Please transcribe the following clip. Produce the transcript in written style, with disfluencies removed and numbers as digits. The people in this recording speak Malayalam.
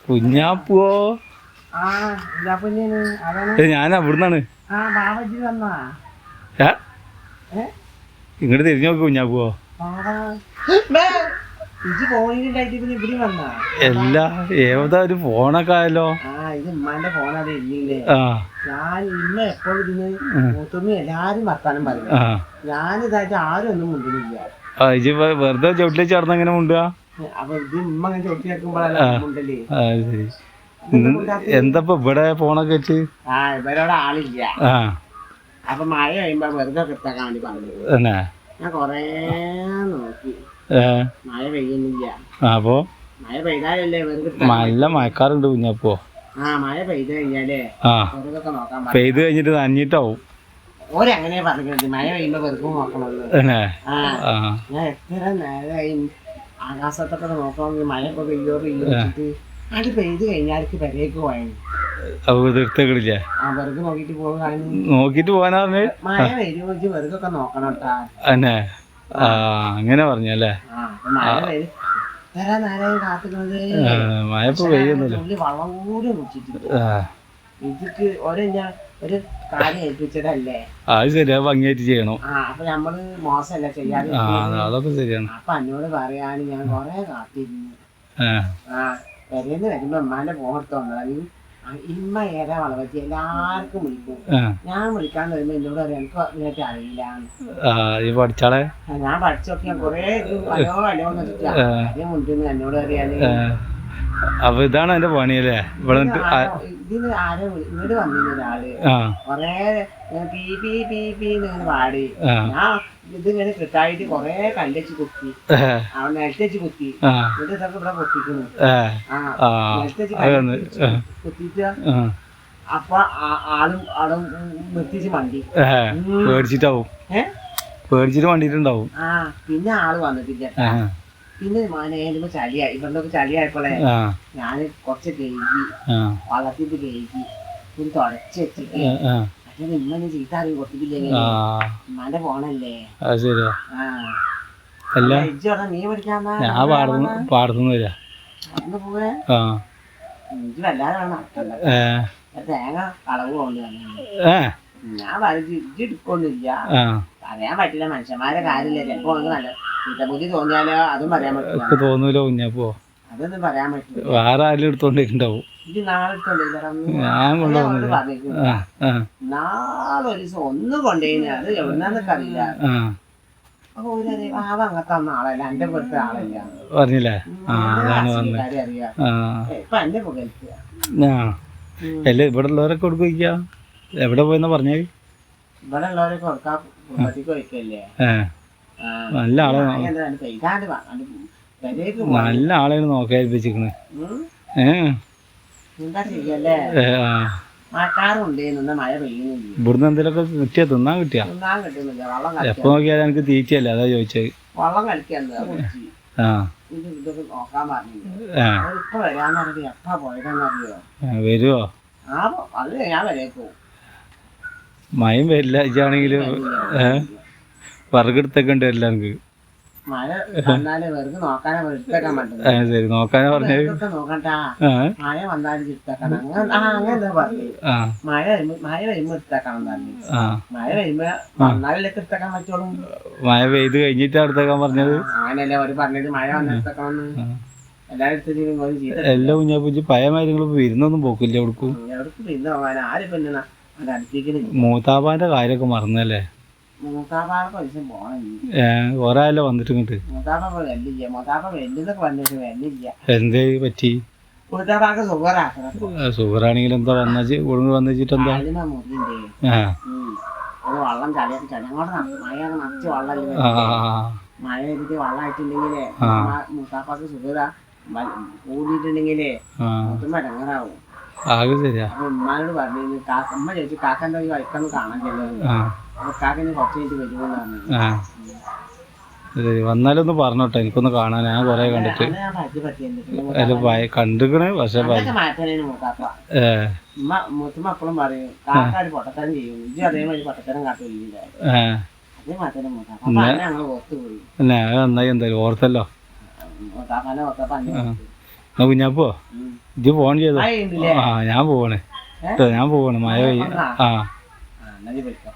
കുഞ്ഞാപ്പോ ഞാൻ അവിടുന്നാണ്. ഇങ്ങോട്ട് തിരിഞ്ഞു നോക്ക് കുഞ്ഞാപ്പോ. എല്ലാ ഏതാ ഒരു ഫോണൊക്കെ ആയല്ലോ. എല്ലാരും വർത്താനം പറയും. ഞാനിതായിട്ട് ആരും ഒന്നും മുണ്ടില്ല. വെറുതെ ചവിട്ടിലേക്ക് ചേർന്ന് എങ്ങനെ മുണ്ടുക? അപ്പൊ ഇത് ഉമ്മ അങ്ങനെ ചവിട്ടി വെക്കുമ്പോഴല്ലേ മുണ്ടല്ലേ. എന്തപ്പോ ഇവിടെ ഫോണൊക്കെ വെച്ച് ഇവരോട് ആളില്ല. അപ്പൊ മഴ കഴിയുമ്പോ വെറുതെ കിട്ടാൻ വേണ്ടി പറഞ്ഞു. ഞാൻ കൊറേ നോക്കി, മഴ പെയ്യുന്നില്ല. അപ്പൊ മഴ പെയ്താലല്ലേ വെറുതെ നല്ല മഴക്കാറുണ്ട് കുഞ്ഞപ്പോ. മഴ പെയ്ത് കഴിഞ്ഞാലേ വെറുതൊക്കെ നോക്കാൻ പെയ്ത് കഴിഞ്ഞിട്ട് നനഞ്ഞിട്ടാവും. ഓരങ്ങനെ പറഞ്ഞത് മഴ പെയ്യുമ്പോ വെറുതെ നോക്കണല്ലോ. ഞാൻ എത്ര നേരമായി ആകാശത്തൊക്കെ നോക്കണമെങ്കിൽ മഴ ഇപ്പൊ പെയ്യോ പെയ്യോട്ട് അത് പെയ്ത് കഴിഞ്ഞാൽ പെരേക്ക് പോയാണ്. വെറുതെ നോക്കിട്ട് പോകാനാ മഴ വരുമ്പോ വെറുതൊക്കെ നോക്കണം കേട്ടാ. അങ്ങനെ പറഞ്ഞല്ലേ. മഴ പെയ്ത് തരാ നേരം കാത്തുന്നത് മഴ പെയ്യുന്നില്ല. വള്ളം കൂടി കുടിച്ചിട്ട് ഇതിക്ക് ഒരു കാര്യം ഏൽപ്പിച്ചതല്ലേ. അത് ശരിയാ, ഭംഗിയായിട്ട് ചെയ്യണം. അപ്പൊ നമ്മള് മോശമല്ല ചെയ്യാതെ. അതൊക്കെ ശരിയാണ്. അപ്പൊ എന്നോട് പറയാന് ഞാൻ കൊറേ കാത്തിരുന്നു. പെരേന്ന് വരുമ്പോ ഉമ്മാന്റെ ഫോണെടുത്ത് വന്നത് ഇമ്മ ഏതാ വളവത്തി എല്ലാവർക്കും വിളിക്കും. ഞാൻ വിളിക്കാൻ വരുമ്പോ എന്നോട് പറയാം എനിക്ക് ഇതിനൊക്കെ അറിയില്ല. പഠിച്ചാളെ ഞാൻ പഠിച്ചൊക്കെ ഞാൻ കൊറേ അലോ അലോ ആദ്യം മുണ്ടിന്ന് എന്നോട് അറിയാന്. അപ്പൊ ഇതാണ് എന്റെ പണിയല്ലേ. ഇതിന് ആരോ ഇങ്ങോട്ട് വന്നിരുന്ന ഒരാള് കൊറേ പീ പീ പീ പീന്ന് പാടി. ഞാൻ ഇതിങ്ങനെ കിട്ടായിട്ട് കൊറേ കല്ലച്ച് കുത്തി, നെൽത്തച്ച് കുത്തി. എന്നിട്ട് ഇതൊക്കെ ഇവിടെ പൊട്ടിക്കുന്നു. കുത്തിട്ട് അപ്പൊ ആളും നിർത്തിച്ച് മണ്ടി പേടിച്ചിട്ട് വണ്ടിട്ടുണ്ടാവും. പിന്നെ ആള് വന്നിട്ടില്ല. പിന്നെ നേരുമ്പോ ചളിയായി. ഇവരുടെ ചളിയായപ്പോളെ ഞാൻ കുറച്ച് കഴുകി വള്ളത്തിട്ട് കഴുകി ഒരു തുടച്ച് വെച്ചിട്ട് പക്ഷെ ഇമ്മനെ ചീത്ത അറിയും കൊടുത്തിട്ടില്ലേ. ഉമ്മാന്റെ ഫോണല്ലേ. നീ പഠിക്കാൻ പോവേ എനിക്ക് വല്ലാതെ നടക്കണ്ട. തേങ്ങ കളവ് കൊണ്ട് ഞാൻ എടുക്കൊന്നുമില്ല. പറയാൻ പറ്റില്ല, മനുഷ്യന്മാരെ കാര്യമില്ല. ചിലപ്പോ നല്ല ബുദ്ധി തോന്നിയാലോ അതും പറയാൻ പറ്റില്ല. തോന്നൂലോ കുഞ്ഞപ്പോ, അതൊന്നും പറയാൻ പറ്റില്ല. വേറെ ആരും എടുത്തോണ്ടിട്ടുണ്ടാവും. ഇത് നാളെ നാളൊരു ദിവസം ഒന്നും കൊണ്ടുപോയി അത് എവിടുന്നൊക്കെ അറിയില്ല. അപ്പൊ ഒരു ആവ അങ്ങനത്തെ ഒന്നും ആളല്ല, എന്റെ പോലത്തെ ആളല്ല പറഞ്ഞില്ലേ. അറിയാം. ഇപ്പൊ എന്നെ പുകഴ്ത്തുക. ഇവിടെ ഉള്ളവരൊക്കെ കൊടുക്കുക. എവിടെ പോയെന്നാ പറഞ്ഞേ? ഇവിടെ ഉള്ളവരൊക്കെ കൊടുക്കാൻ കുടുംബത്തേക്ക് വയ്ക്കല്ലേ. നല്ല ആളെ നല്ല ആളെയാണ് നോക്കാൻ ഏൽപ്പിച്ചിരിക്കണ്. എന്താ ചെയ്യല്ലേ. മഴക്കാറുണ്ട്, മഴ പെയ്യുന്നില്ല. ഇവിടുന്ന് എന്തെങ്കിലുമൊക്കെ കിട്ടിയാ തിന്നാൻ കിട്ടിയാ കിട്ടുന്നില്ല. വെള്ളം എപ്പോ നോക്കിയാലും എനിക്ക് തീറ്റയല്ലേ, അതാ ചോദിച്ചത്. വെള്ളം കളിക്കാൻ ഇതൊക്കെ നോക്കാൻ പറഞ്ഞില്ല. ഇപ്പൊ വരാന്ന് പറഞ്ഞത് എപ്പാ പോയതെന്നറിയോ? വരുവോ? അത് ഞാൻ വരേക്കോ. മയം വരില്ല. ഇതാണെങ്കിലും വിറകെടുത്തൊക്കെ ഉണ്ട് എല്ലാർക്ക്. മഴ വന്നാല് വെറുതെ നോക്കാനാ എടുത്തേക്കാൻ പറ്റുന്നത്. ശരി, നോക്കാനാ പറഞ്ഞത്. നോക്കട്ടാ, മഴ വന്നാലും എടുത്തേക്കണം. അങ്ങനെ പറഞ്ഞു. മഴ വരുമ്പോ എടുത്തേക്കണം പറഞ്ഞു. മഴ വരുമ്പോ വന്നാലല്ലേ എടുത്തേക്കാൻ പറ്റുള്ളൂ. മഴ പെയ്ത് കഴിഞ്ഞിട്ട് എടുത്തേക്കാൻ പറഞ്ഞത്. അങ്ങനെയല്ലേ അവര് പറഞ്ഞത്, മഴ വന്ന് എടുത്തേക്കണമെന്ന്. എല്ലാ കുഞ്ഞാപ്പൂച്ചി പഴയ കാര്യങ്ങൾ വിരുന്നൊന്നും പോക്കില്ല. എവിടേക്കും വിരുന്ന് പോകാൻ ആരും പിന്നെ മൂത്താപ്പാന്റെ കാര്യമൊക്കെ മറന്നല്ലേ. ഒരാളെ വന്നിട്ട് ഇങ്ങോട്ട് എന്തേ പറ്റി? ഷുഗറാണെങ്കിൽ എന്താ വന്നിട്ട് വന്നിട്ട് എന്താ? മഴ ചെയ്തിട്ട് വെള്ളമായിട്ടുണ്ടെങ്കിലേ മൂത്താപ്പാക്ക് ഷുഗറാ കൂടിയിട്ടുണ്ടെങ്കിലേ ഇടങ്ങാറാവും. ആകെ ശരിയാ. ഉമ്മാനോട് പറഞ്ഞു, അമ്മ ചോദിച്ചു കാക്കൻ്റെ വൈക്കൊന്നും കാണാൻ ചെല്ലുന്നത്. കാക്കന് കുറച്ച് കഴിഞ്ഞിട്ട് വരുമെന്ന് പറഞ്ഞു. വന്നാലൊന്ന് പറഞ്ഞോട്ടെ, എനിക്കൊന്ന് കാണാൻ. ഞാൻ കൊറേ കണ്ടിട്ട് കണ്ടിക്കണേ. പക്ഷെ മുത്തുമ്മ എപ്പോഴും പറയും കാക്ക ഒരു പൊട്ടത്തരം ചെയ്യും, ഇജ്ജ് അതേമാതിരി പൊട്ടത്തരം കാട്ടില്ല. അതേ മാറ്റം ഞങ്ങൾ ഓർത്തുപോയി. നന്നായി എന്തായാലും ഓർത്തല്ലോ. മൂത്താപ്പാനെ ഒക്കെ പറഞ്ഞു എന്നാ കുഞ്ഞാപ്പോ ഇജ്ജ് ഫോൺ ചെയ്തോ ഉണ്ടല്ലേ ആ ഞാൻ പോവാണ് കേട്ടോ ഞാൻ പോവാണ് മഴ പെയ്യ ആ എന്നാ നീ വിളിക്കാം